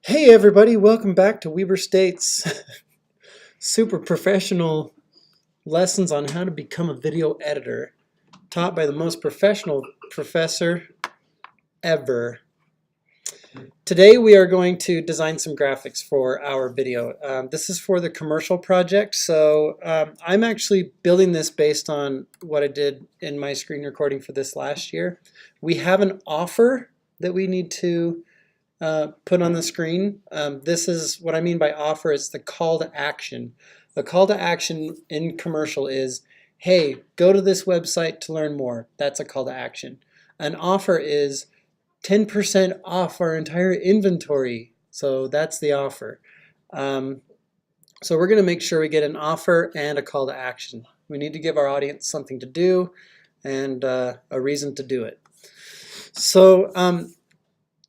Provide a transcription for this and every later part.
Hey everybody, welcome back to Weber State's super professional lessons on how to become a video editor, taught by the most professional professor ever. Today we are going to design some graphics for our video. This is for the commercial project, so I'm actually building this based on what I did in my screen recording for this last year. We have an offer that we need to put on the screen. This is what I mean by offer. It's the call to action. The call to action in commercial is, hey, go to this website to learn more. That's a call to action. An offer is 10% off our entire inventory. So that's the offer. So we're going to make sure we get an offer and a call to action. We need to give our audience something to do and a reason to do it. So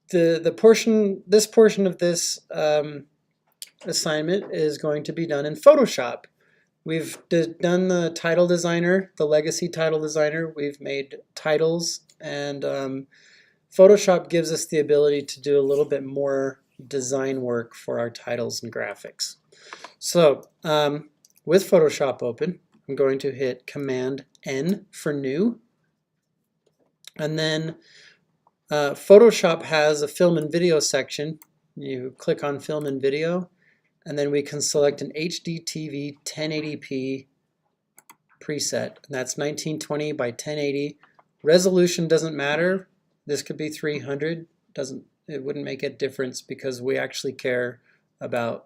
this portion of this assignment is going to be done in Photoshop. We've done the title designer, the legacy title designer. We've made titles, and Photoshop gives us the ability to do a little bit more design work for our titles and graphics. So with Photoshop open, I'm going to hit Command N for new, and then Photoshop has a film and video section. You click on film and video, and then we can select an HDTV 1080p preset. And that's 1920 by 1080. Resolution doesn't matter. This could be 300. It wouldn't make a difference because we actually care about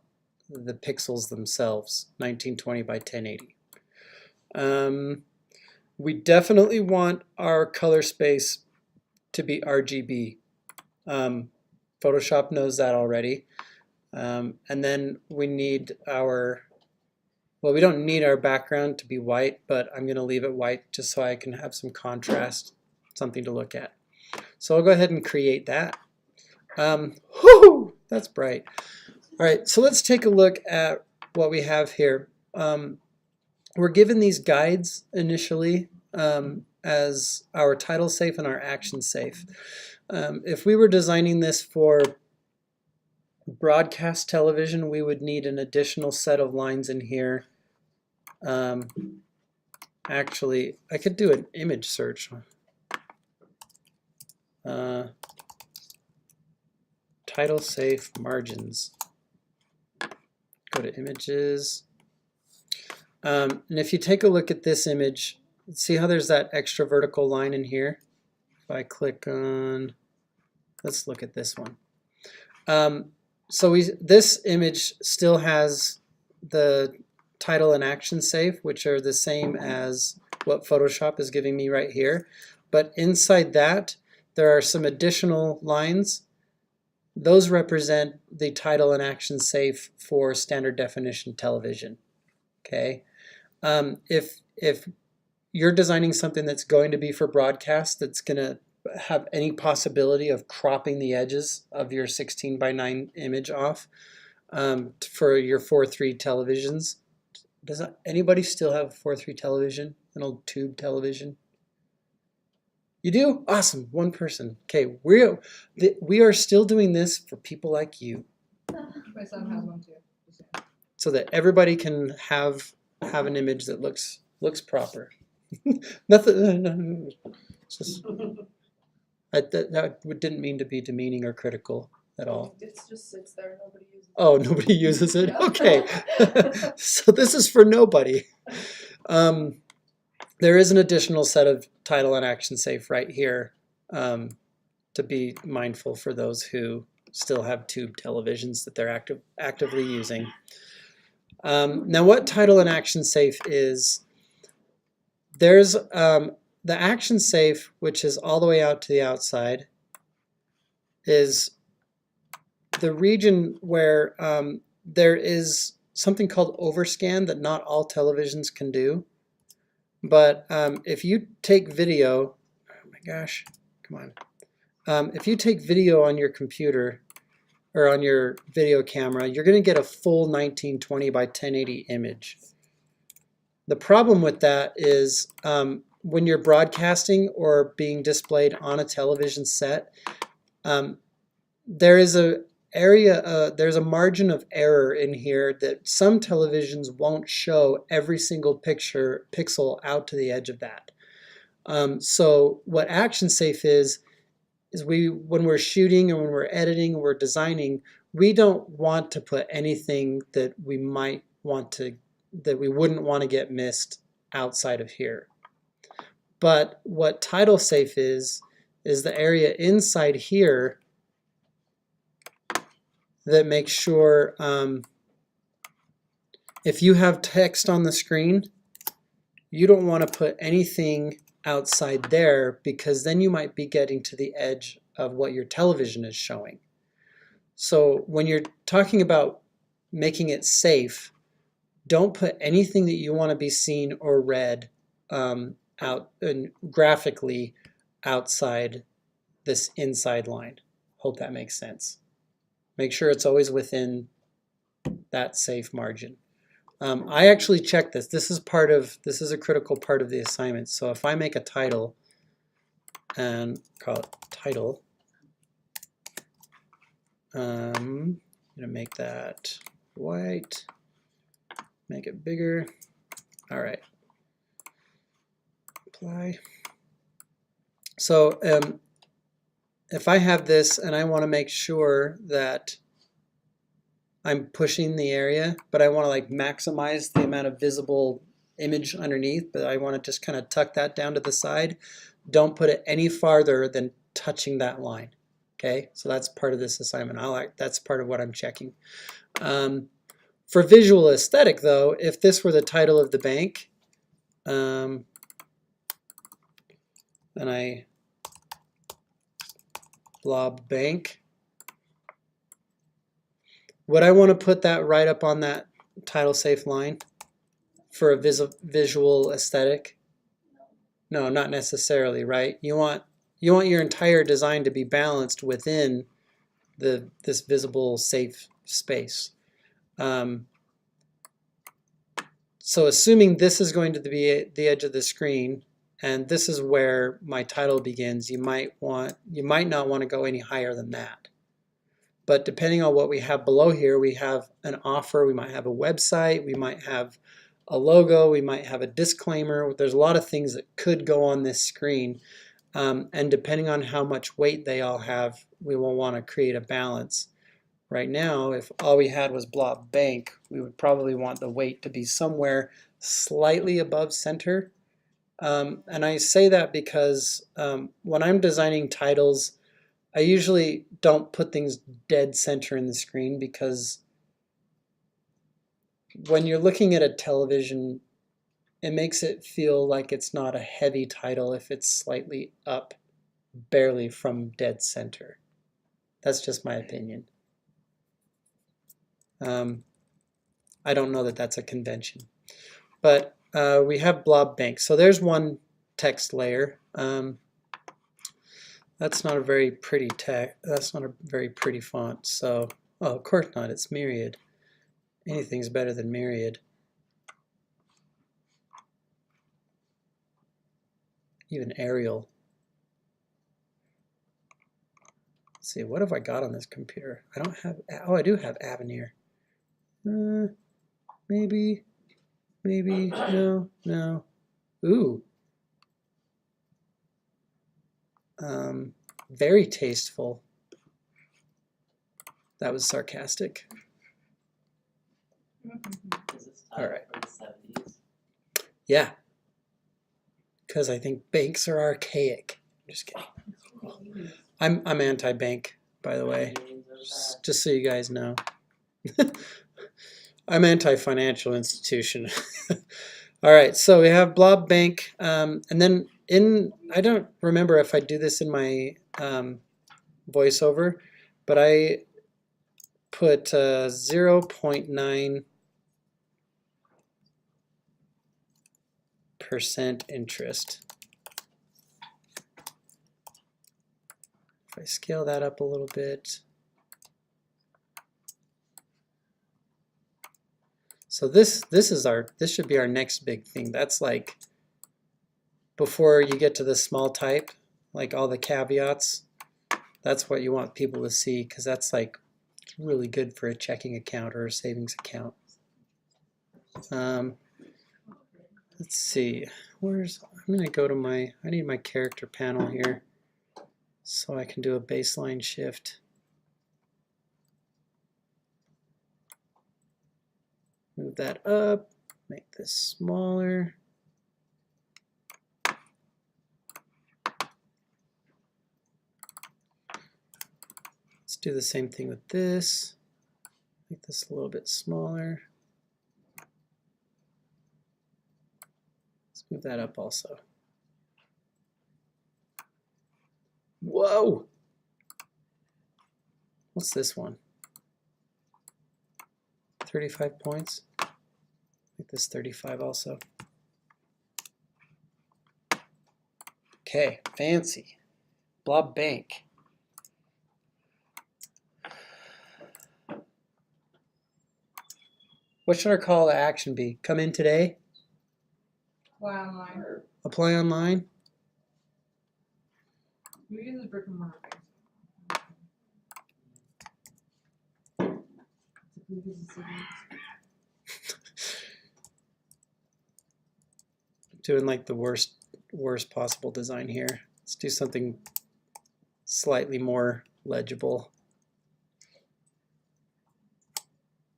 the pixels themselves. 1920 by 1080. We definitely want our color space to be RGB. Photoshop knows that already. And then we need we don't need our background to be white, but I'm going to leave it white just so I can have some contrast, something to look at. So I'll go ahead and create that. Whoo, that's bright. All right, so let's take a look at what we have here. We're given these guides initially as our title safe and our action safe. If we were designing this for broadcast television, we would need an additional set of lines in here. Actually, I could do an image search. Title safe margins. Go to images. And if you take a look at this image, see how there's that extra vertical line in here? If I click on, let's look at this one. So this image still has the title and action safe, which are the same as what Photoshop is giving me right here. But inside that, there are some additional lines. Those represent the title and action safe for standard definition television. Okay. If you're designing something that's going to be for broadcast, that's going to have any possibility of cropping the edges of your 16:9 image off for your 4:3 televisions. Does anybody still have a 4:3 television, an old tube television? You do? Awesome, one person. Okay, we are still doing this for people like you. My son has one too. So that everybody can have an image that looks proper. Nothing. Just, that didn't mean to be demeaning or critical at all. It just sits there. Nobody uses it. Oh, nobody uses it. Okay. So this is for nobody. There is an additional set of title and action safe right here to be mindful for those who still have tube televisions that they're actively using. Now what title and action safe is, there's the action safe, which is all the way out to the outside, is the region where there is something called overscan that not all televisions can do. But if you take video, oh my gosh, come on. If you take video on your computer or on your video camera, you're going to get a full 1920 by 1080 image. The problem with that is when you're broadcasting or being displayed on a television set, there is there's a margin of error in here that some televisions won't show every single pixel out to the edge of that. So what ActionSafe is when we're shooting and when we're editing and we're designing, we don't want to put anything that we wouldn't want to get missed outside of here. But what Title Safe is the area inside here that makes sure if you have text on the screen, you don't want to put anything outside there, because then you might be getting to the edge of what your television is showing. So when you're talking about making it safe, don't put anything that you want to be seen or read out and graphically outside this inside line. Hope that makes sense. Make sure it's always within that safe margin. I actually checked this. This is a critical part of the assignment. So if I make a title and call it title, I'm gonna make that white, make it bigger. All right, apply. So if I have this and I want to make sure that I'm pushing the area, but I want to like maximize the amount of visible image underneath, but I want to just kind of tuck that down to the side, don't put it any farther than touching that line. Okay, so that's part of this assignment. That's part of what I'm checking. For visual aesthetic though, if this were the title of the bank, and I blob bank, would I want to put that right up on that title safe line for a visual aesthetic? No, not necessarily, right? You want your entire design to be balanced within this visible safe space. So assuming this is going to be the edge of the screen, and this is where my title begins, you might not want to go any higher than that. But depending on what we have below here, we have an offer, we might have a website, we might have a logo, we might have a disclaimer. There's a lot of things that could go on this screen. And depending on how much weight they all have, we will want to create a balance. Right now, if all we had was blob bank, we would probably want the weight to be somewhere slightly above center. And I say that because when I'm designing titles, I usually don't put things dead center in the screen, because when you're looking at a television, it makes it feel like it's not a heavy title if it's slightly up, barely from dead center. That's just my opinion. I don't know that that's a convention. But we have blob bank. So there's one text layer. That's not a very pretty text. That's not a very pretty font. So, oh, of course not. It's Myriad. Anything's better than Myriad. Even Arial. Let's see, what have I got on this computer? I don't have. Oh, I do have Avenir. Maybe. No. Ooh. Very tasteful. That was sarcastic. All right. Yeah. Because I think banks are archaic. I'm just kidding. I'm anti-bank, by the way. Just so you guys know. I'm anti-financial institution. All right, so we have blob bank, and then I don't remember if I do this in my voiceover, but I put 0.9% interest. If I scale that up a little bit. So this should be our next big thing. That's like before you get to the small type, like all the caveats. That's what you want people to see, because that's like It's really good for a checking account or a savings account. Let's see, I'm gonna go to I need my character panel here so I can do a baseline shift. Move that up, make this smaller. Let's do the same thing with this. Make this a little bit smaller. Let's move that up also. Whoa! What's this one? 35 points. Make this 35 also. Okay, fancy. Blob Bank. What should our call to action be? Come in today? Apply online. Apply online? We use the brick and mortar banks. Doing like the worst possible design here. Let's do something slightly more legible.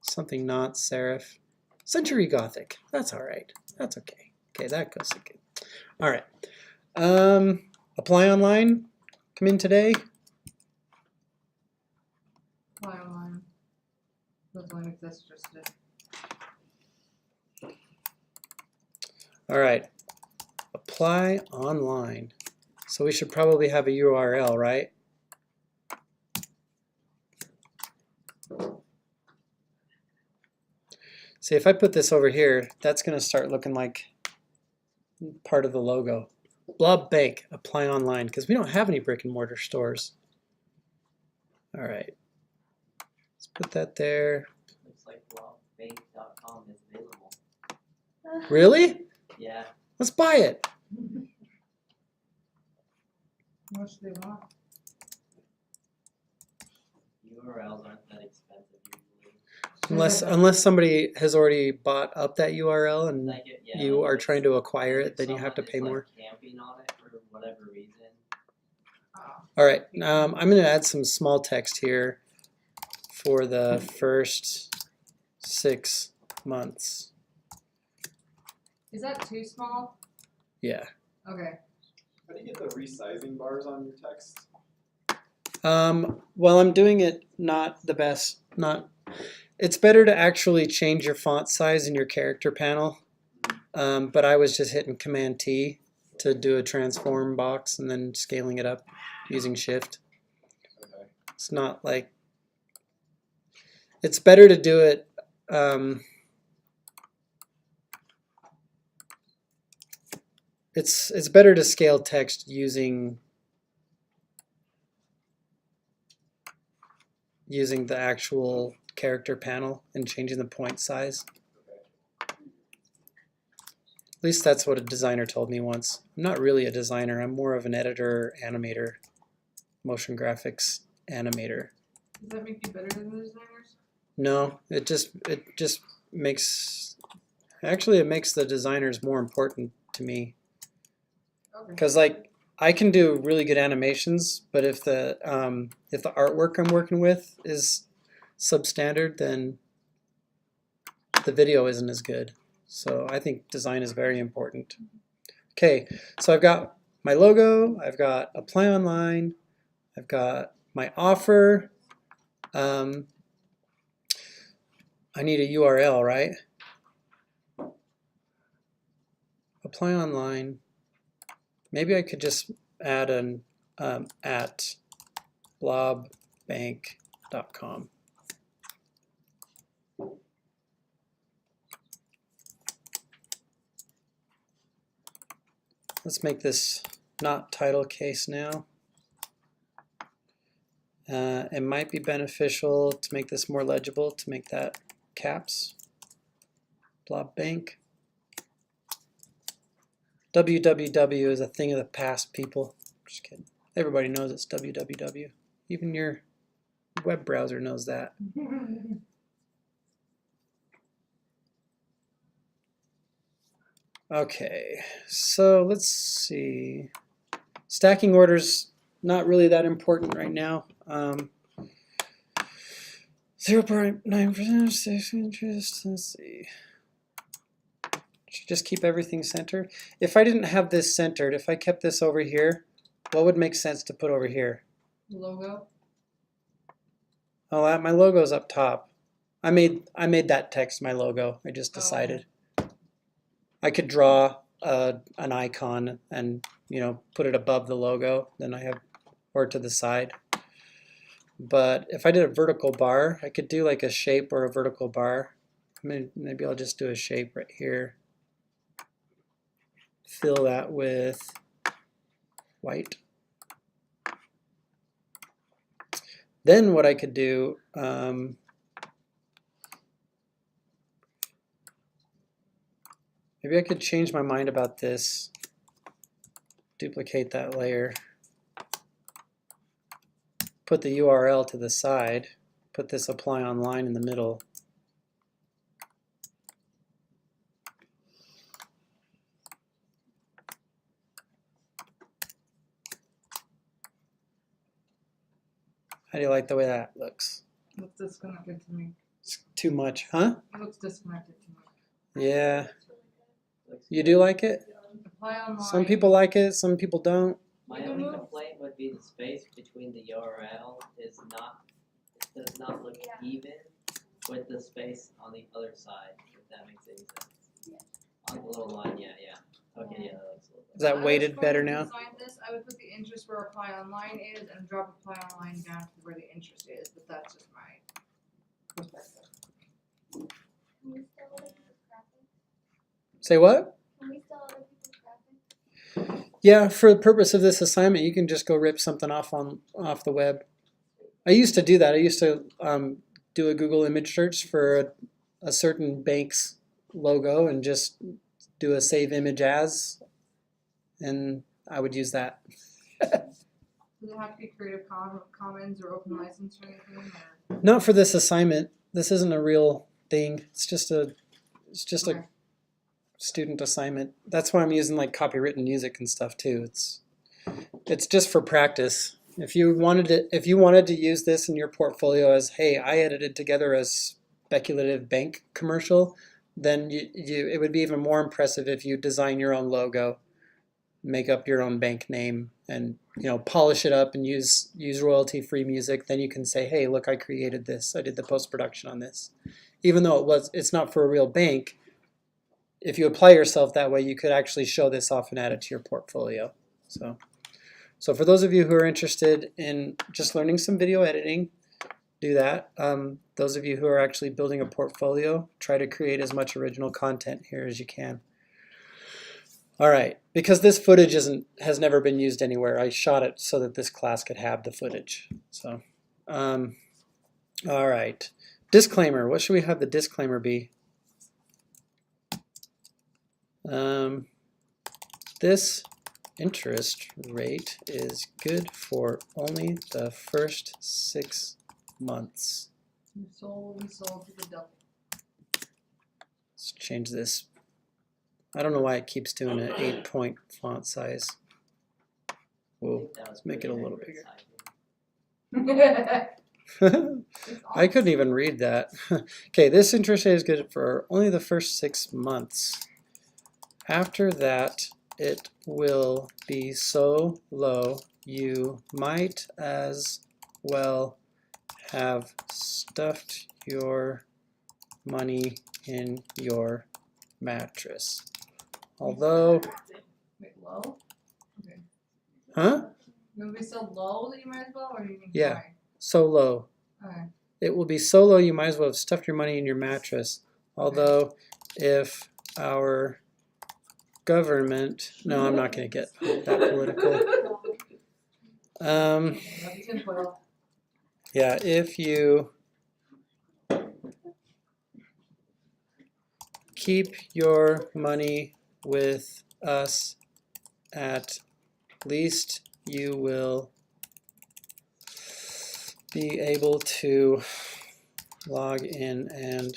Something not serif. Century Gothic. That's all right. That's okay. Okay, that goes good. All right. Apply online. Come in today. Apply online. Doesn't exist just today. All right. Apply online. So we should probably have a URL, right? See, if I put this over here, that's going to start looking like part of the logo. Blob Bank, apply online, because we don't have any brick and mortar stores. All right. Let's put that there. Looks like blobbank.com is available. Really? Yeah. Let's buy it. How much do they want? URLs aren't that expensive usually. Unless somebody has already bought up that URL and Like yeah, you are if trying to acquire if it, then you have to someone pay is, more. Like, camping on it for whatever reason. Oh. All right, I'm going to add some small text here for the first 6 months. Is that too small? Yeah. Okay. How do you get the resizing bars on your text? Well, I'm doing it not the best. It's better to actually change your font size in your character panel. But I was just hitting Command T to do a transform box and then scaling it up using Shift. Okay. It's not like, it's better to do it it's better to scale text using the actual character panel and changing the point size. At least that's what a designer told me once. I'm not really a designer. I'm more of an editor, animator, motion graphics animator. Does that make you better than the designers? No, it just makes, actually it makes the designers more important to me. Okay. Because like I can do really good animations, but if the artwork I'm working with is substandard, then the video isn't as good. So I think design is very important. Okay, so I've got my logo, I've got apply online, I've got my offer. I need a URL, right? Apply online. Maybe I could just add an at blobbank.com. Let's make this not title case now. It might be beneficial to make this more legible, to make that caps. Blob Bank. www is a thing of the past, people. Just kidding. Everybody knows it's www. Even your web browser knows that. Okay, so let's see. Stacking orders, not really that important right now. 0.9% stakes interest, let's see. Should just keep everything centered. If I didn't have this centered, if I kept this over here, what would make sense to put over here? Logo. Oh, my logo's up top. I made that text my logo. I just Oh. decided. I could draw an icon and, you know, put it above the logo. Then I have, or to the side. But if I did a vertical bar, I could do like a shape or a vertical bar. Maybe I'll just do a shape right here. Fill that with white. Then what I could do, maybe I could change my mind about this. Duplicate that layer. Put the URL to the side. Put this apply online in the middle. How do you like the way that looks? Looks disconnected to me. It's too much, huh? It looks disconnected to me. Yeah. You do like it? Apply online. Some people like it, some people don't. My only complaint would be the space between the URL is not, it does not look even with the space on the other side, if that makes any sense. On the little line, yeah. Okay, yeah, that looks a little Is that I was weighted going better to now? design this, I would put the interest where apply online is and drop apply online down to where the interest is, but that's just my perspective. Can we still other people's graphics? Say what? Can we still other people's graphics? Yeah, for the purpose of this assignment, you can just go rip something off the web. I used to do that. I used to do a Google image search for a certain bank's logo and just do a save image as, and I would use that. Does it have to be Creative Commons or open license or anything? Or? Not for this assignment. This isn't a real thing. It's just a Okay. student assignment. That's why I'm using like copywritten music and stuff too. It's just for practice. If you wanted to use this in your portfolio as, hey, I edited together a speculative bank commercial, then it would be even more impressive if you design your own logo, make up your own bank name, and polish it up and use royalty-free music. Then you can say, hey, look, I created this. I did the post-production on this. Even though it's not for a real bank, if you apply yourself that way, you could actually show this off and add it to your portfolio. So for those of you who are interested in just learning some video editing, do that. Those of you who are actually building a portfolio, try to create as much original content here as you can. All right, because this footage has never been used anywhere, I shot it so that this class could have the footage. So, all right. Disclaimer, what should we have the disclaimer be? This interest rate is good for only the first 6 months. We sold to the devil. Let's change this. I don't know why it keeps doing an 8-point font size. Whoa, let's make it a little bigger. I couldn't even read that. Okay, this interest rate is good for only the first 6 months. After that, it will be so low you might as well have stuffed your money in your mattress. Although, Wait, low? Okay. huh? It would be so low that you might as well, or do you mean Yeah. high? So low. Okay. It will be so low you might as well have stuffed your money in your mattress. Although, if our government, no, I'm not going to get that political. That's tinfoil. Yeah, if you keep your money with us, at least you will be able to log in and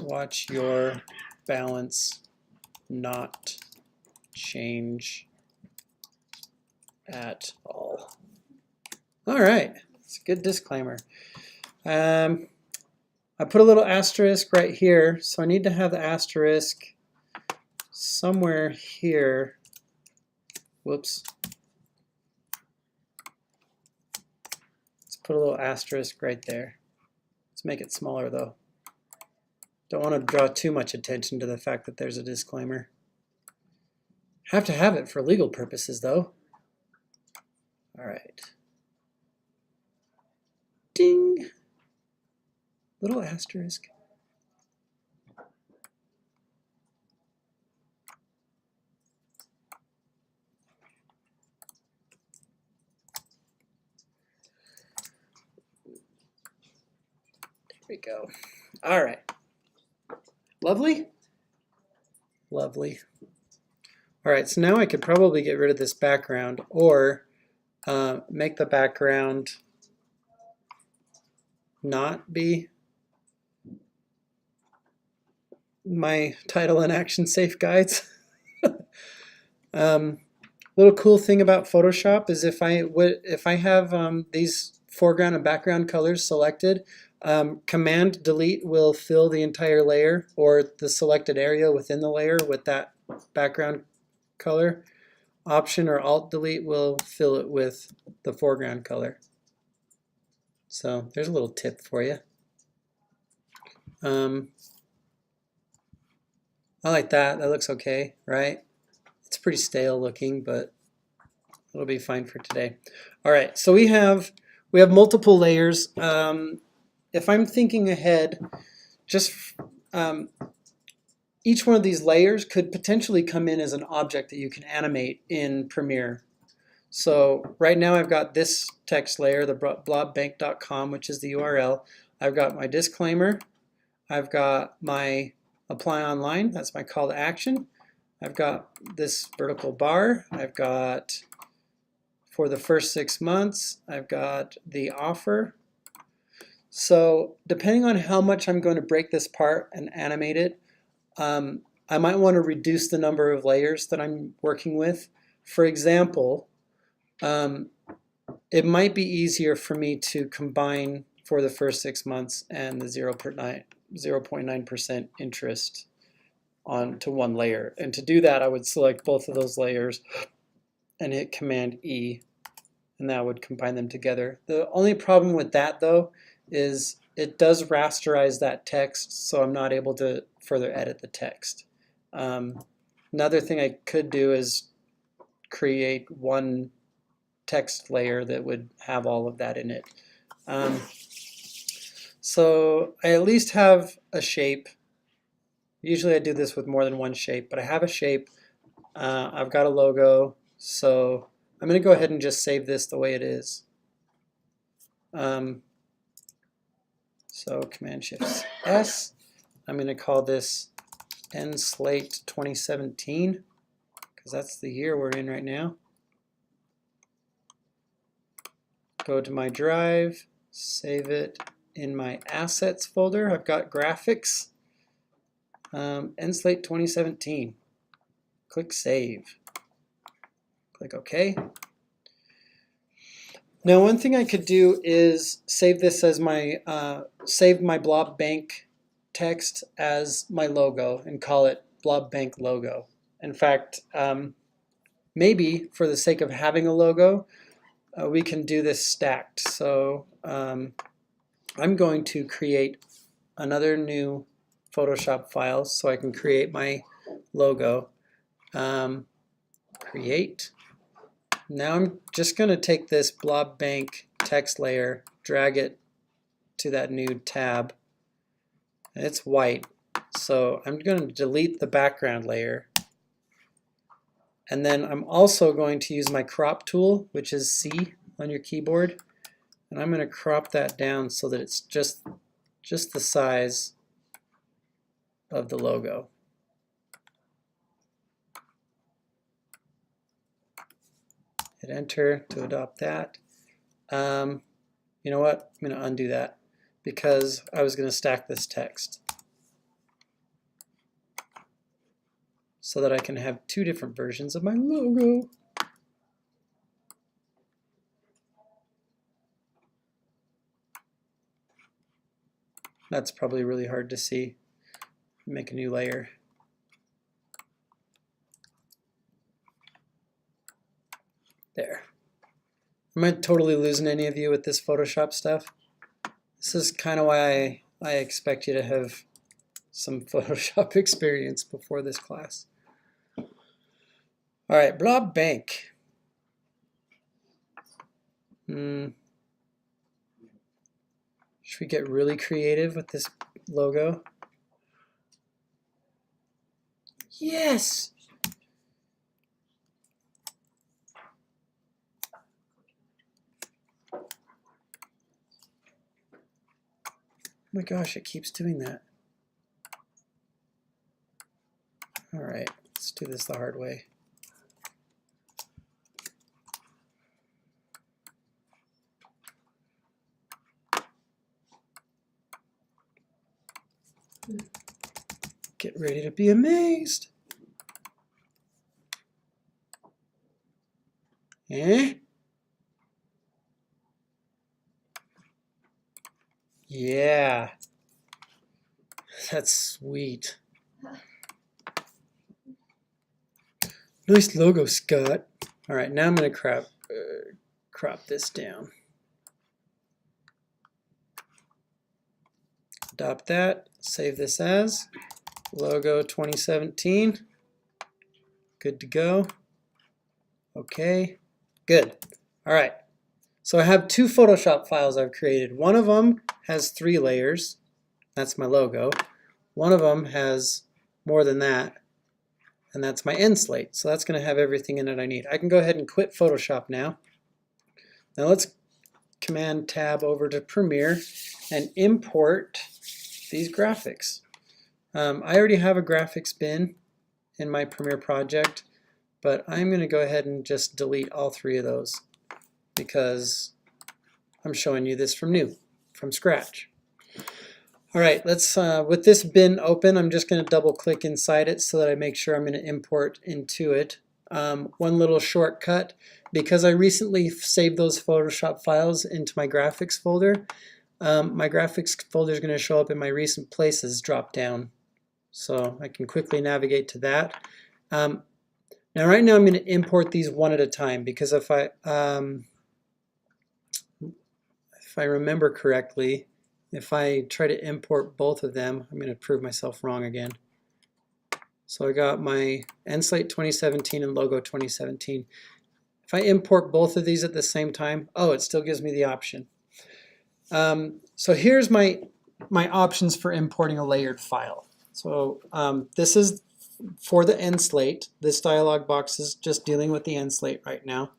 watch your balance not change at all. All right, it's a good disclaimer. I put a little asterisk right here, so I need to have the asterisk somewhere here. Whoops. Let's put a little asterisk right there. Let's make it smaller though. Don't want to draw too much attention to the fact that there's a disclaimer. Have to have it for legal purposes though. All right. Ding. Little asterisk. There we go. All right. Lovely? Lovely. All right, so now I could probably get rid of this background or make the background not be my title and action safe guides. Little cool thing about Photoshop is if I have these foreground and background colors selected, Command Delete will fill the entire layer or the selected area within the layer with that background color. Option or Alt Delete will fill it with the foreground color. So there's a little tip for you. I like that. That looks okay, right? It's pretty stale looking, but it'll be fine for today. All right, so we have multiple layers. If I'm thinking ahead, just each one of these layers could potentially come in as an object that you can animate in Premiere. So right now I've got this text layer, the blobbank.com, which is the URL. I've got my disclaimer. I've got my apply online, that's my call to action. I've got this vertical bar. I've got for the first 6 months, I've got the offer. So depending on how much I'm going to break this part and animate it, I might want to reduce the number of layers that I'm working with. For example, it might be easier for me to combine for the first 6 months and the 0.9% interest onto one layer. And to do that, I would select both of those layers and hit Command E, and that would combine them together. The only problem with that, though, is it does rasterize that text, so I'm not able to further edit the text. Another thing I could do is create one text layer that would have all of that in it. So I at least have a shape. Usually I do this with more than one shape, but I have a shape. I've got a logo, so I'm going to go ahead and just save this the way it is. So Command-Shift-S. I'm going to call this EndSlate 2017 because that's the year we're in right now. Go to my drive, save it in my assets folder. I've got graphics, EndSlate 2017. Click Save. Click OK. Now, one thing I could do is save this as my save my Blob Bank text as my logo and call it Blob Bank logo. In fact, maybe for the sake of having a logo, we can do this stacked. So I'm going to create another new Photoshop file so I can create my logo. Create. Now I'm just going to take this Blob Bank text layer, drag it to that new tab. And it's white, so I'm going to delete the background layer. And then I'm also going to use my crop tool, which is C on your keyboard. And I'm going to crop that down so that it's just the size of the logo. Hit enter to adopt that. You know what? I'm going to undo that because I was going to stack this text so that I can have two different versions of my logo. That's probably really hard to see. Make a new layer. There. Am I totally losing any of you with this Photoshop stuff? This is kind of why I expect you to have some Photoshop experience before this class. All right, Blob Bank. Should we get really creative with this logo? Yes! Oh my gosh, it keeps doing that. All right, let's do this the hard way. Get ready to be amazed. Eh? Yeah. That's sweet. Nice logo, Scott. All right, now I'm going to crop this down. Adopt that. Save this as logo 2017. Good to go. Okay, good. All right. So I have two Photoshop files I've created. One of them has 3 layers. That's my logo. One of them has more than that, and that's my end slate. So that's going to have everything in it I need. I can go ahead and quit Photoshop now. Now let's Command Tab over to Premiere and import these graphics. I already have a graphics bin in my Premiere project, but I'm going to go ahead and just delete all 3 of those because I'm showing you this from scratch. All right, let's with this bin open, I'm just going to double click inside it so that I make sure I'm going to import into it. One little shortcut, because I recently saved those Photoshop files into my graphics folder, my graphics folder is going to show up in my recent places drop down. So I can quickly navigate to that. Now right now I'm going to import these one at a time because if I remember correctly, if I try to import both of them, I'm going to prove myself wrong again. So I got my EndSlate 2017 and Logo 2017. If I import both of these at the same time, oh, it still gives me the option. So here's my options for importing a layered file. So this is for the EndSlate. This dialog box is just dealing with the EndSlate right now.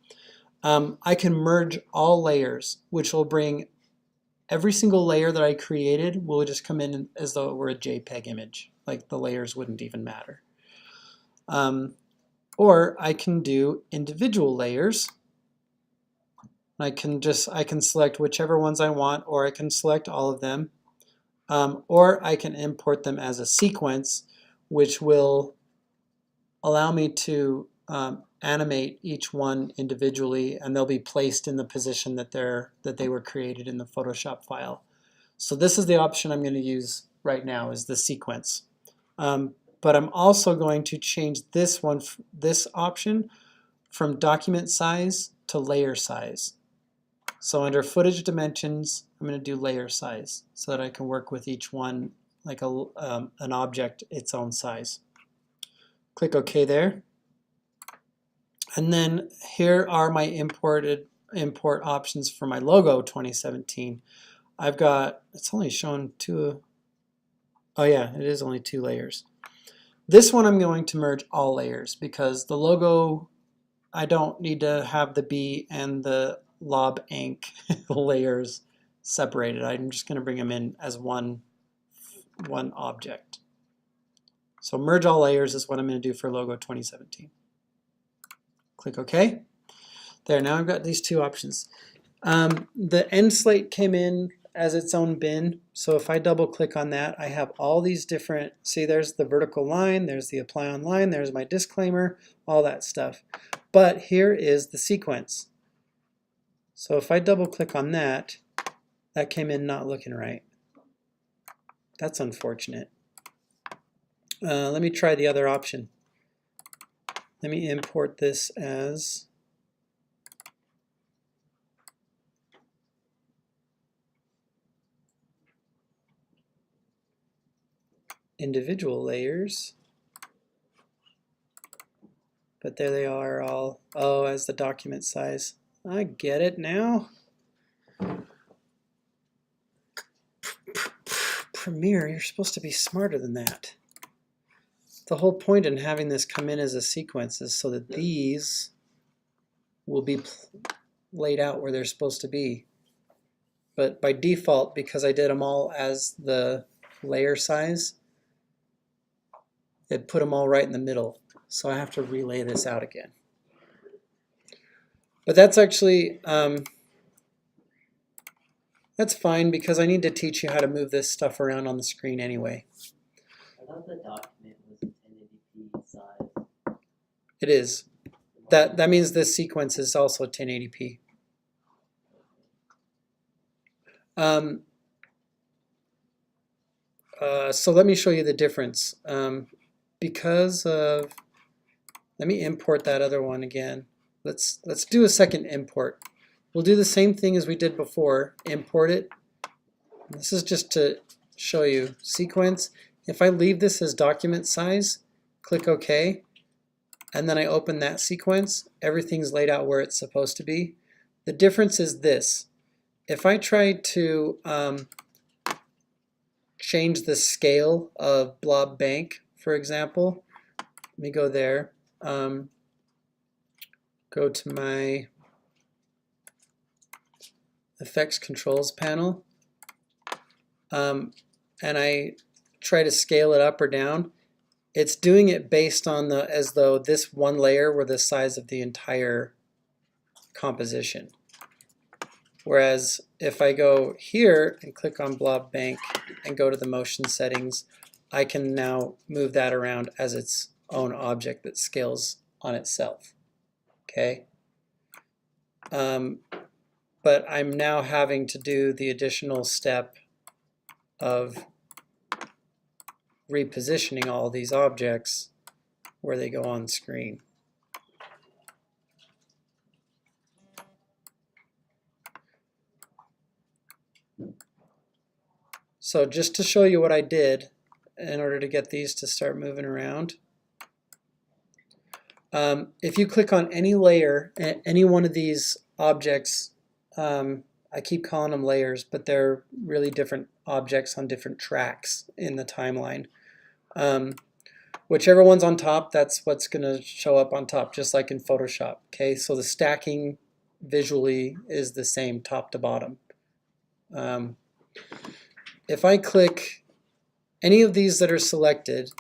I can merge all layers, which will bring every single layer that I created will just come in as though it were a JPEG image. Like the layers wouldn't even matter. Or I can do individual layers. I can select whichever ones I want, or I can select all of them. Or I can import them as a sequence, which will allow me to animate each one individually, and they'll be placed in the position that they were created in the Photoshop file. So this is the option I'm going to use right now, is the sequence. But I'm also going to change this option from document size to layer size. So under footage dimensions, I'm going to do layer size so that I can work with each one like an object its own size. Click OK there. And then here are my import options for my logo 2017. I've got, it's only shown 2, oh yeah, it is only 2 layers. This one I'm going to merge all layers because the logo, I don't need to have the B and the lob ink layers separated. I'm just going to bring them in as one object. So merge all layers is what I'm going to do for logo 2017. Click OK. There, now I've got these two options. The end slate came in as its own bin. So if I double click on that, I have all these different, see there's the vertical line, there's the apply on line, there's my disclaimer, all that stuff. But here is the sequence. So if I double click on that, that came in not looking right. That's unfortunate. Let me try the other option. Let me import this as individual layers. But there they are all, oh, as the document size. I get it now. Premiere, you're supposed to be smarter than that. The whole point in having this come in as a sequence is so that these will be laid out where they're supposed to be. But by default, because I did them all as the layer size, it put them all right in the middle. So I have to relay this out again. But that's actually, that's fine because I need to teach you how to move this stuff around on the screen anyway. I thought the document was a 1080p size. It is. That means this sequence is also 1080p. So let me show you the difference. Because of, let me import that other one again. Let's do a second import. We'll do the same thing as we did before. Import it. This is just to show you sequence. If I leave this as document size, click OK, and then I open that sequence, everything's laid out where it's supposed to be. The difference is this. If I try to change the scale of Blob Bank, for example, let me go there. Go to my effects controls panel, and I try to scale it up or down. It's doing it based on the, as though this one layer were the size of the entire composition. Whereas if I go here and click on Blob Bank and go to the motion settings, I can now move that around as its own object that scales on itself. Okay. But I'm now having to do the additional step of repositioning all these objects where they go on screen. So just to show you what I did in order to get these to start moving around, if you click on any layer, any one of these objects, I keep calling them layers, but they're really different objects on different tracks in the timeline. Whichever one's on top, that's what's going to show up on top, just like in Photoshop. Okay, so the stacking visually is the same top to bottom. If I click any of these that are selected,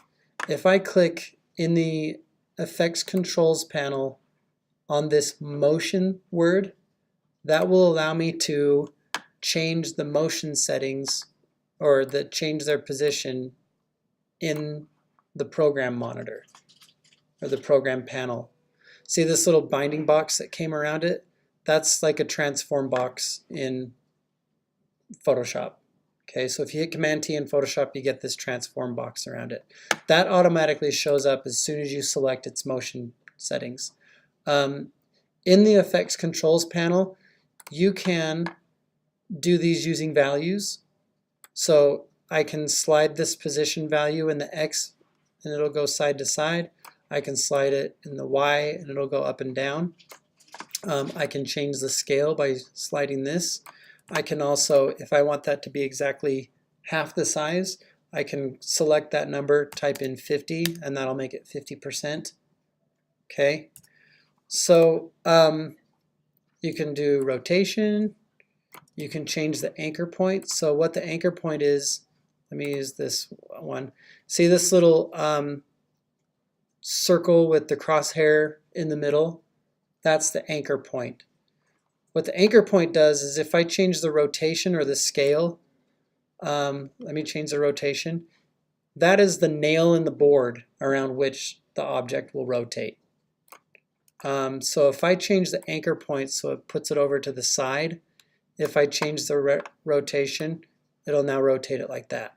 if I click in the Effects Controls panel on this motion word, that will allow me to change the motion settings or change their position in the program monitor or the program panel. See this little binding box that came around it? That's like a transform box in Photoshop. Okay, so if you hit Command T in Photoshop, you get this transform box around it. That automatically shows up as soon as you select its motion settings. In the Effects Controls panel, you can do these using values. So I can slide this position value in the X and it'll go side to side. I can slide it in the Y and it'll go up and down. I can change the scale by sliding this. I can also, if I want that to be exactly half the size, I can select that number, type in 50, and that'll make it 50%. Okay, so you can do rotation, you can change the anchor point. So what the anchor point is, let me use this one. See this little circle with the crosshair in the middle? that's the anchor point. What the anchor point does is if I change the rotation or the scale, let me change the rotation, that is the nail in the board around which the object will rotate. So if I change the anchor point so it puts it over to the side, if I change the rotation, it'll now rotate it like that.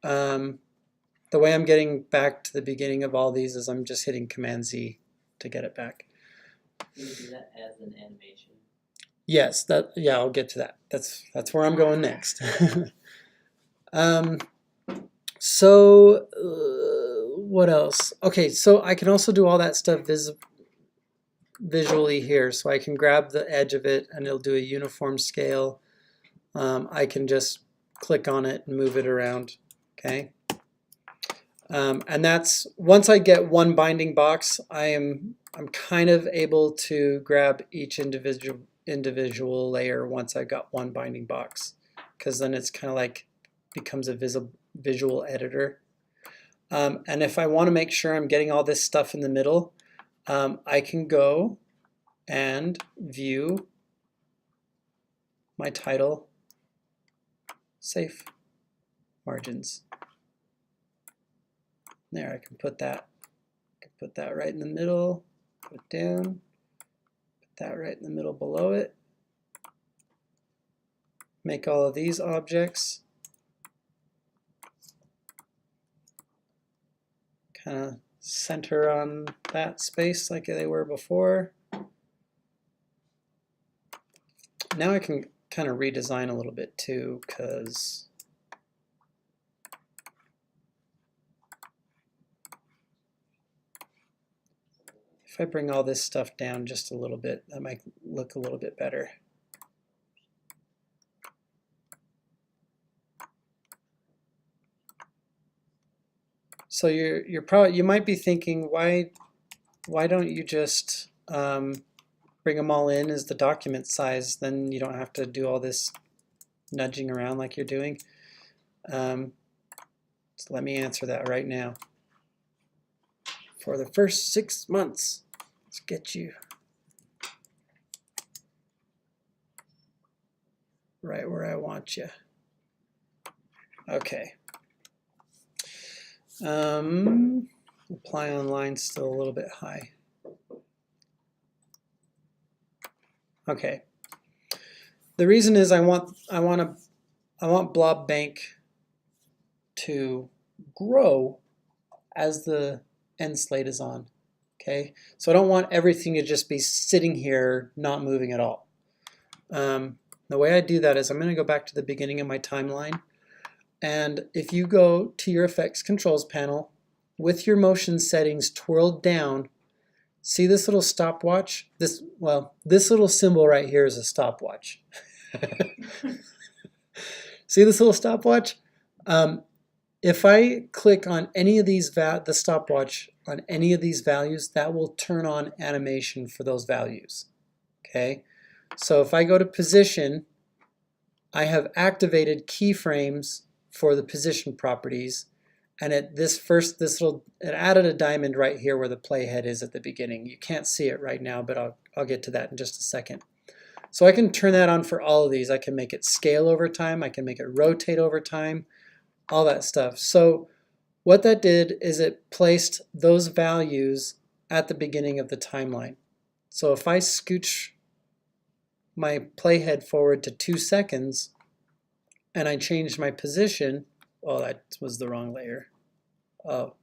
The way I'm getting back to the beginning of all these is I'm just hitting Command Z to get it back. Can you do that as an animation? Yes, yeah, I'll get to that. That's where I'm going next. So what else? Okay, so I can also do all that stuff visually here. So I can grab the edge of it and it'll do a uniform scale. I can just click on it and move it around. Okay. And that's, once I get one binding box, I'm kind of able to grab each individual layer once I've got one binding box, because then it's kind of like becomes a visual editor. And if I want to make sure I'm getting all this stuff in the middle, I can go and view my title safe margins. There, I can put that right in the middle, put it down, put that right in the middle below it. Make all of these objects kind of center on that space like they were before. Now I can kind of redesign a little bit too, because if I bring all this stuff down just a little bit, that might look a little bit better. So you might be thinking, why don't you just bring them all in as the document size? Then you don't have to do all this nudging around like you're doing. So let me answer that right now. For the first 6 months, let's get you right where I want you. Okay. Apply online still a little bit high. Okay. The reason is I want Blob Bank to grow as the end slate is on. Okay, so I don't want everything to just be sitting here not moving at all. The way I do that is I'm going to go back to the beginning of my timeline, and if you go to your effects controls panel with your motion settings twirled down, see this little stopwatch? This little symbol right here is a stopwatch. See this little stopwatch? If I click on any of these, the stopwatch on any of these values, that will turn on animation for those values. Okay, so if I go to position, I have activated keyframes for the position properties, and it added a diamond right here where the playhead is at the beginning. You can't see it right now, but I'll get to that in just a second. So I can turn that on for all of these. I can make it scale over time. I can make it rotate over time. All that stuff. So what that did is it placed those values at the beginning of the timeline. So if I scooch my playhead forward to 2 seconds and I changed my position, oh, that was the wrong layer. Oh,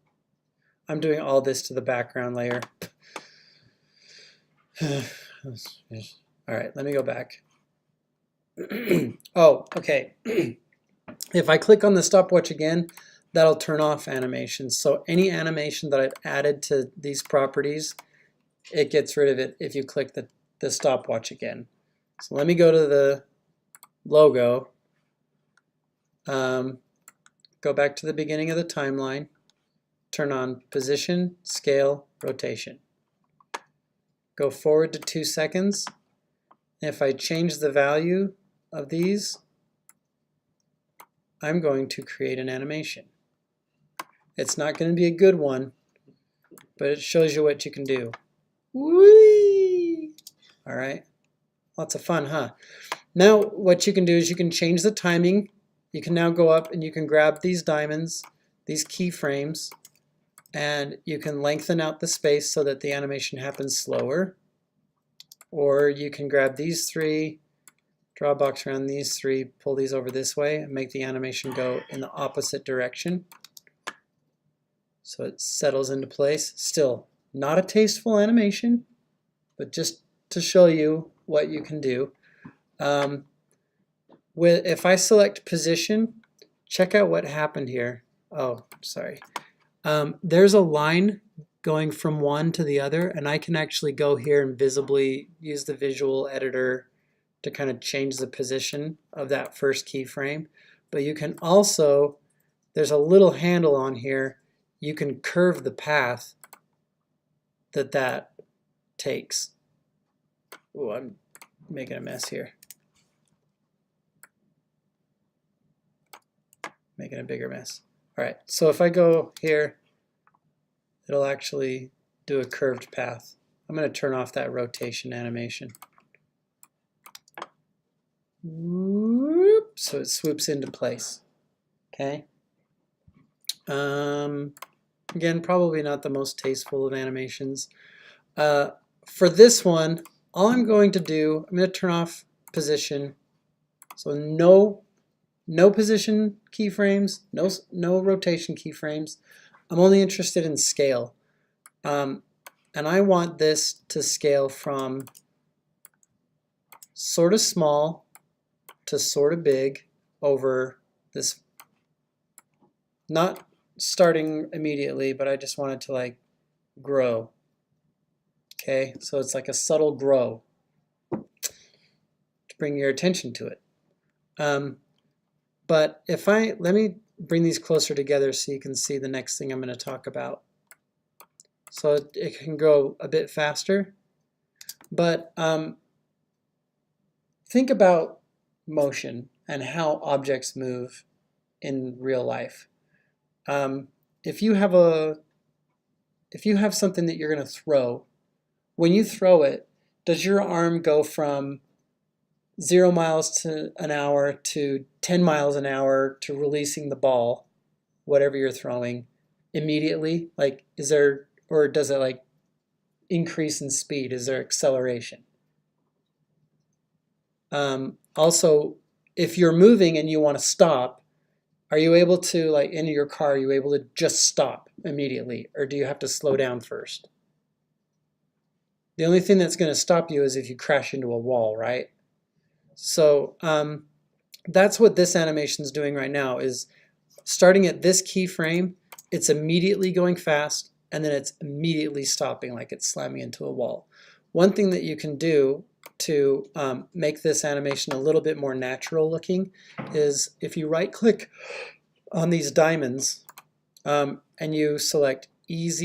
I'm doing all this to the background layer. All right, let me go back. Oh, okay. If I click on the stopwatch again, that'll turn off animations. So any animation that I've added to these properties, it gets rid of it if you click the stopwatch again. So let me go to the logo, go back to the beginning of the timeline, turn on position, scale, rotation. Go forward to 2 seconds. If I change the value of these, I'm going to create an animation. It's not going to be a good one, but it shows you what you can do. Whee! All right, lots of fun, huh? Now what you can do is you can change the timing. You can now go up and you can grab these diamonds, these keyframes, and you can lengthen out the space so that the animation happens slower. Or you can grab these three, draw a box around these three, pull these over this way, and make the animation go in the opposite direction. So it settles into place. Still, not a tasteful animation, but just to show you what you can do. If I select position, check out what happened here. Oh, sorry. There's a line going from one to the other, and I can actually go here and visibly use the visual editor to kind of change the position of that first keyframe. But you can also, there's a little handle on here, you can curve the path that takes. Oh, I'm making a mess here. Making a bigger mess. All right, so if I go here, it'll actually do a curved path. I'm going to turn off that rotation animation. Whoop, so it swoops into place. Okay. Again, probably not the most tasteful of animations. For this one, all I'm going to do, I'm going to turn off position. So no position keyframes, no rotation keyframes. I'm only interested in scale. And I want this to scale from sort of small to sort of big over this, not starting immediately, but I just want it to like grow. Okay, so it's like a subtle grow to bring your attention to it. But let me bring these closer together so you can see the next thing I'm going to talk about. So it can go a bit faster, but think about motion and how objects move in real life. If you have something that you're going to throw, when you throw it, does your arm go from 0 miles an hour to 10 miles an hour to releasing the ball, whatever you're throwing, immediately? Like, or does it like increase in speed? Is there acceleration? Also, if you're moving and you want to stop, are you able to, like in your car, are you able to just stop immediately, or do you have to slow down first? The only thing that's going to stop you is if you crash into a wall, right? So that's what this animation is doing right now, is starting at this keyframe, it's immediately going fast, and then it's immediately stopping, like it's slamming into a wall. One thing that you can do to make this animation a little bit more natural looking is if you right click on these diamonds and you select ease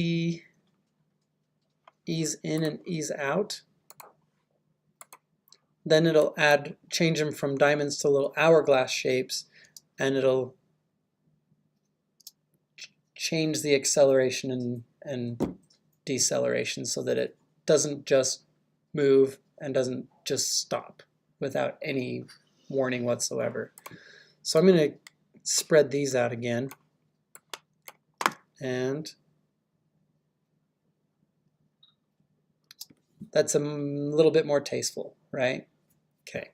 in and ease out, then it'll change them from diamonds to little hourglass shapes, and it'll change the acceleration and deceleration so that it doesn't just move and doesn't just stop without any warning whatsoever. So I'm going to spread these out again, and that's a little bit more tasteful, right? Okay.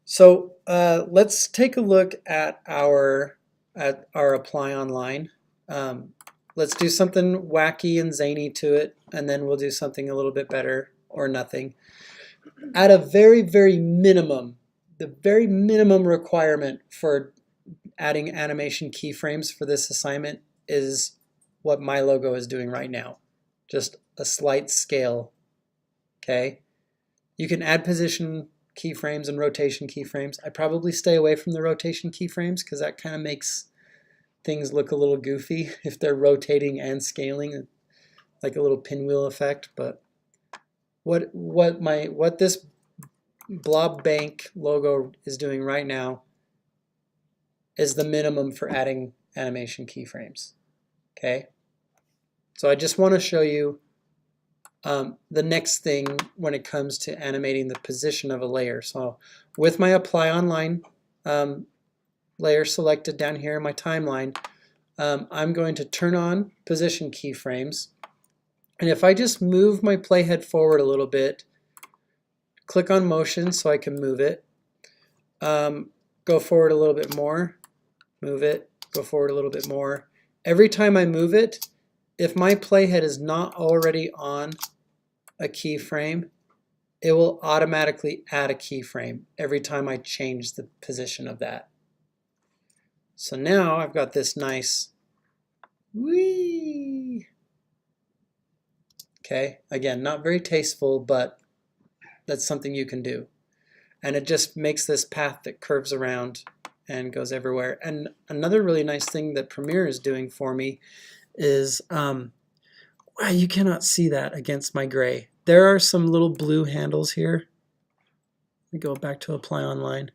So let's take a look at our apply online. Let's do something wacky and zany to it, and then we'll do something a little bit better or nothing. At a very, very minimum, the very minimum requirement for adding animation keyframes for this assignment is what my logo is doing right now. Just a slight scale, okay? You can add position keyframes and rotation keyframes. I probably stay away from the rotation keyframes because that kind of makes things look a little goofy if they're rotating and scaling, like a little pinwheel effect. But what this Blob Bank logo is doing right now is the minimum for adding animation keyframes. Okay, so I just want to show you the next thing when it comes to animating the position of a layer. So with my apply online layer selected down here in my timeline, I'm going to turn on position keyframes. And if I just move my playhead forward a little bit, click on motion so I can move it, go forward a little bit more, move it, go forward a little bit more. Every time I move it, if my playhead is not already on a keyframe, it will automatically add a keyframe every time I change the position of that. So now I've got this nice whee. Okay, again, not very tasteful, but that's something you can do. And it just makes this path that curves around and goes everywhere. And another really nice thing that Premiere is doing for me is, wow, you cannot see that against my gray. There are some little blue handles here. Let me go back to apply online.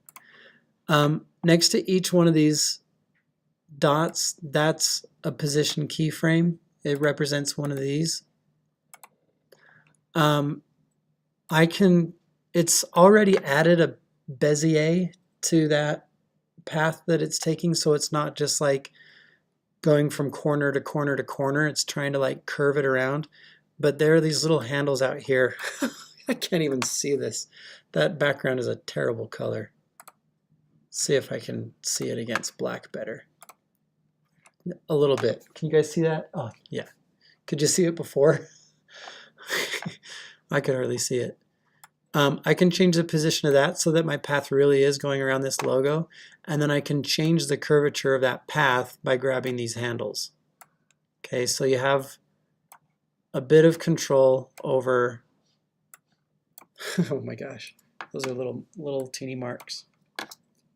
Next to each one of these dots, that's a position keyframe. It represents one of these. It's already added a Bezier to that path that it's taking, so it's not just like going from corner to corner to corner. It's trying to like curve it around. But there are these little handles out here. I can't even see this. That background is a terrible color. See if I can see it against black better. A little bit. Can you guys see that? Oh, yeah. Could you see it before? I could hardly see it. I can change the position of that so that my path really is going around this logo, and then I can change the curvature of that path by grabbing these handles. Okay, so you have a bit of control over, oh my gosh, those are little teeny marks.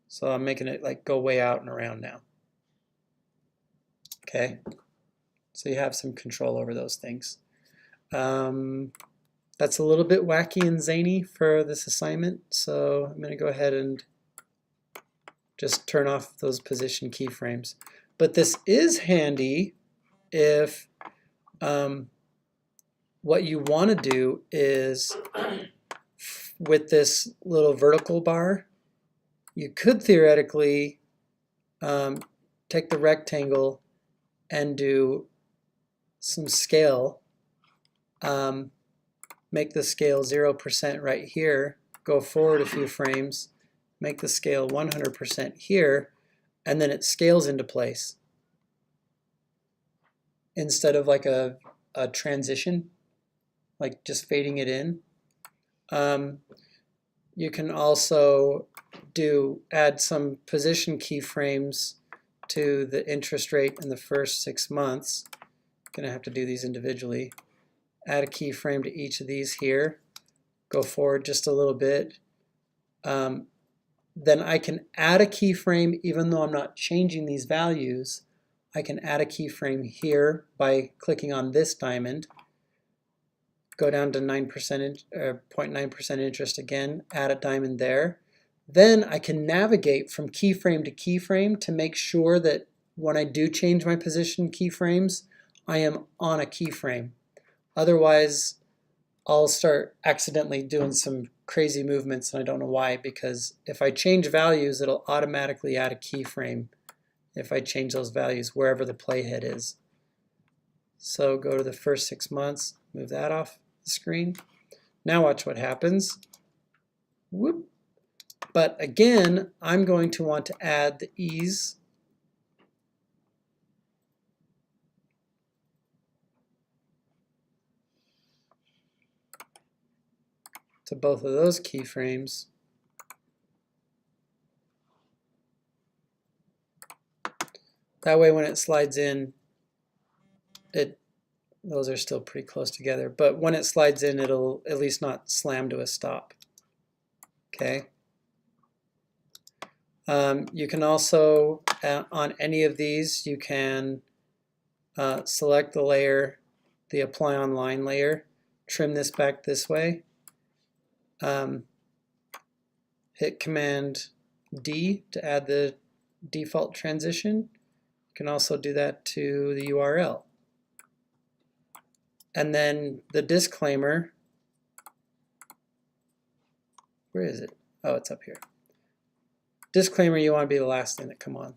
So I'm making it like go way out and around now. Okay, so you have some control over those things. That's a little bit wacky and zany for this assignment, so I'm going to go ahead and just turn off those position keyframes. But this is handy if what you want to do is, with this little vertical bar, you could theoretically take the rectangle and do some scale. Make the scale 0% right here, go forward a few frames, make the scale 100% here, and then it scales into place. Instead of like a transition, like just fading it in. You can also add some position keyframes to the interest rate in the first 6 months. Gonna have to do these individually. Add a keyframe to each of these here, go forward just a little bit. Then I can add a keyframe even though I'm not changing these values. I can add a keyframe here by clicking on this diamond, go down to 0.9% interest again, add a diamond there. Then I can navigate from keyframe to keyframe to make sure that when I do change my position keyframes, I am on a keyframe. Otherwise, I'll start accidentally doing some crazy movements and I don't know why, because if I change values, it'll automatically add a keyframe if I change those values wherever the playhead is. So go to the first 6 months, move that off the screen. Now watch what happens. Whoop. But again, I'm going to want to add the ease. To both of those keyframes. That way when it slides in, those are still pretty close together, but when it slides in, it'll at least not slam to a stop. Okay. You can also, on any of these, you can select the layer, the apply online layer, trim this back this way, hit Command D to add the default transition, You can also do that to the URL. And then the disclaimer, where is it? Oh, it's up here. Disclaimer, you want to be the last thing that come on.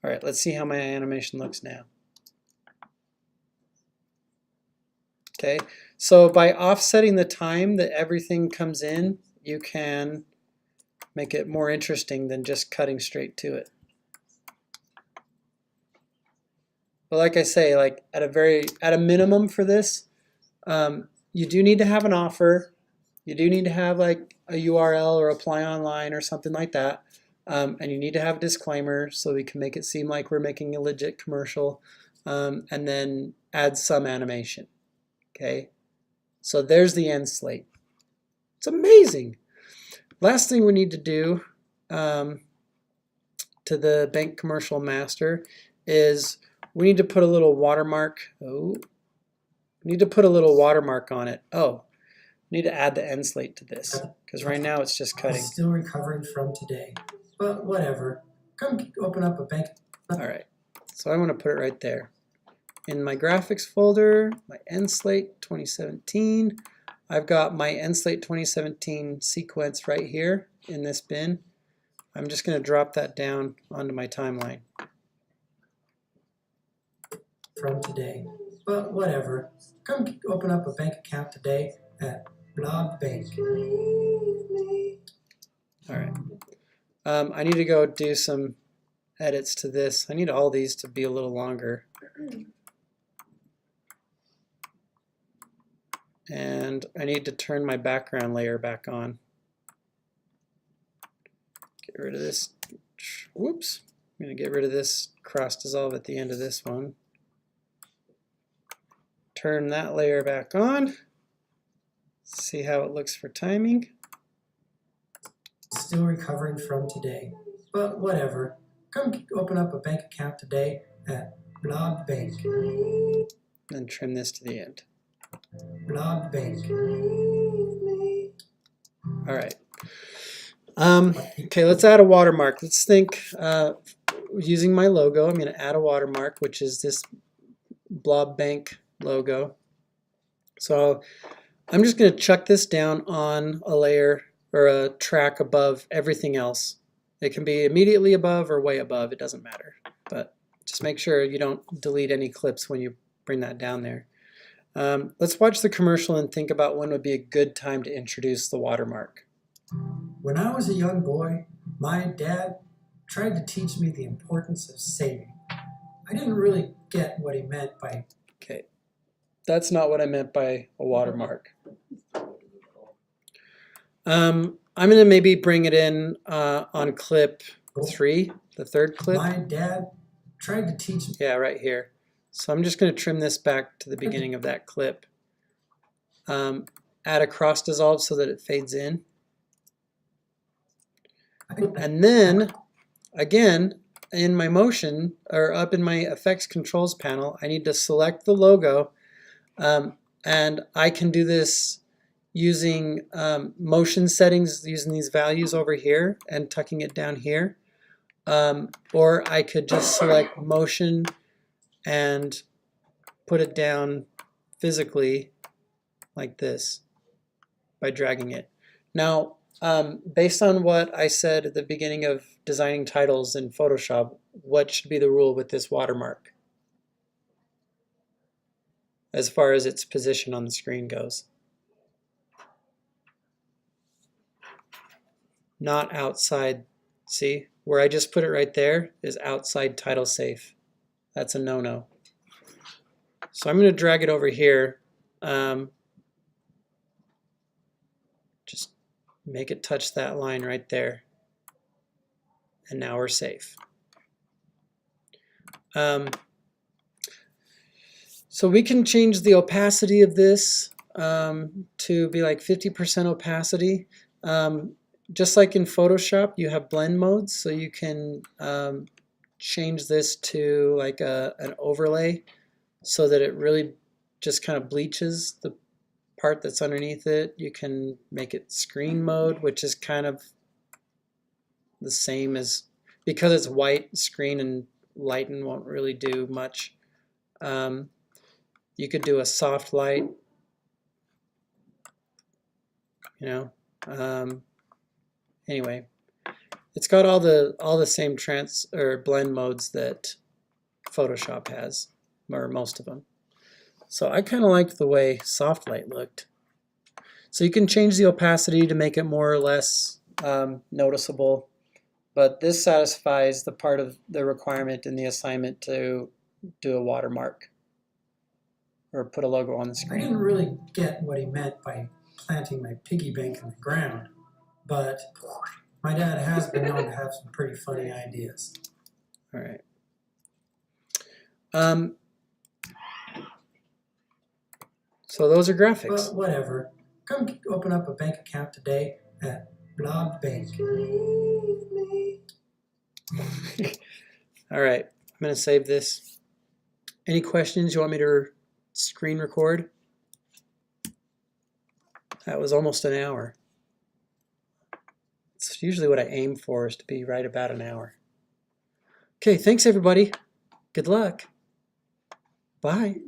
All right, let's see how my animation looks now. Okay, so by offsetting the time that everything comes in, you can make it more interesting than just cutting straight to it. But like I say, like at a minimum for this, you do need to have an offer. You do need to have like a URL or apply online or something like that. And you need to have a disclaimer so we can make it seem like we're making a legit commercial, and then add some animation. Okay, so there's the end slate. It's amazing. Last thing we need to do to the bank commercial master is we need to put a little watermark. Oh, we need to put a little watermark on it. Oh, we need to add the end slate to this because right now it's just cutting. Still recovering from today, but whatever. Come open up a bank. All right, so I'm going to put it right there. In my graphics folder, my end slate 2017, I've got my end slate 2017 sequence right here in this bin. I'm just going to drop that down onto my timeline. From today, but whatever. Come open up a bank account today at Blob Bank. All right. I need to go do some edits to this. I need all these to be a little longer. And I need to turn my background layer back on. Get rid of this. Whoops. I'm going to get rid of this cross dissolve at the end of this one. Turn that layer back on. See how it looks for timing. Still recovering from today, but whatever. Come open up a bank account today at Blob Bank. Then trim this to the end. Blob Bank. All right. Okay, let's add a watermark. Let's think, using my logo, I'm going to add a watermark, which is this Blob Bank logo. So I'm just going to chuck this down on a layer or a track above everything else. It can be immediately above or way above, it doesn't matter. But just make sure you don't delete any clips when you bring that down there. Let's watch the commercial and think about when would be a good time to introduce the watermark. When I was a young boy, my dad tried to teach me the importance of saving. I didn't really get what he meant by... Okay, that's not what I meant by a watermark. I'm going to maybe bring it in on clip 3, the third clip. My dad tried to teach me... Yeah, right here. So I'm just going to trim this back to the beginning of that clip. Add a cross dissolve so that it fades in. And then, again, in my motion, or up in my effects controls panel, I need to select the logo. And I can do this using motion settings, using these values over here and tucking it down here. Or I could just select motion and put it down physically like this by dragging it. Now, based on what I said at the beginning of designing titles in Photoshop, what should be the rule with this watermark as far as its position on the screen goes? Not outside. See, where I just put it right there is outside title safe. That's a no-no. So I'm going to drag it over here. Just make it touch that line right there. And now we're safe. So we can change the opacity of this to be like 50% opacity. Just like in Photoshop, you have blend modes, so you can change this to like an overlay so that it really just kind of bleaches the part that's underneath it. You can make it screen mode, which is kind of the same as because it's white, screen and lighten won't really do much. You could do a soft light, you know. Anyway, it's got all the same blend modes that Photoshop has, or most of them. So I kind of liked the way soft light looked. So you can change the opacity to make it more or less noticeable, but this satisfies the part of the requirement in the assignment to do a watermark or put a logo on the I screen. didn't really get what he meant by planting my piggy bank in the ground, but my dad has been known to have some pretty funny ideas. All right. So those are graphics. Well, whatever. Come open up a bank account today at Blob Bank. All right, I'm going to save this. Any questions? You want me to screen record? That was almost an hour. It's usually what I aim for, is to be right about an hour. Okay, thanks everybody. Good luck. Bye.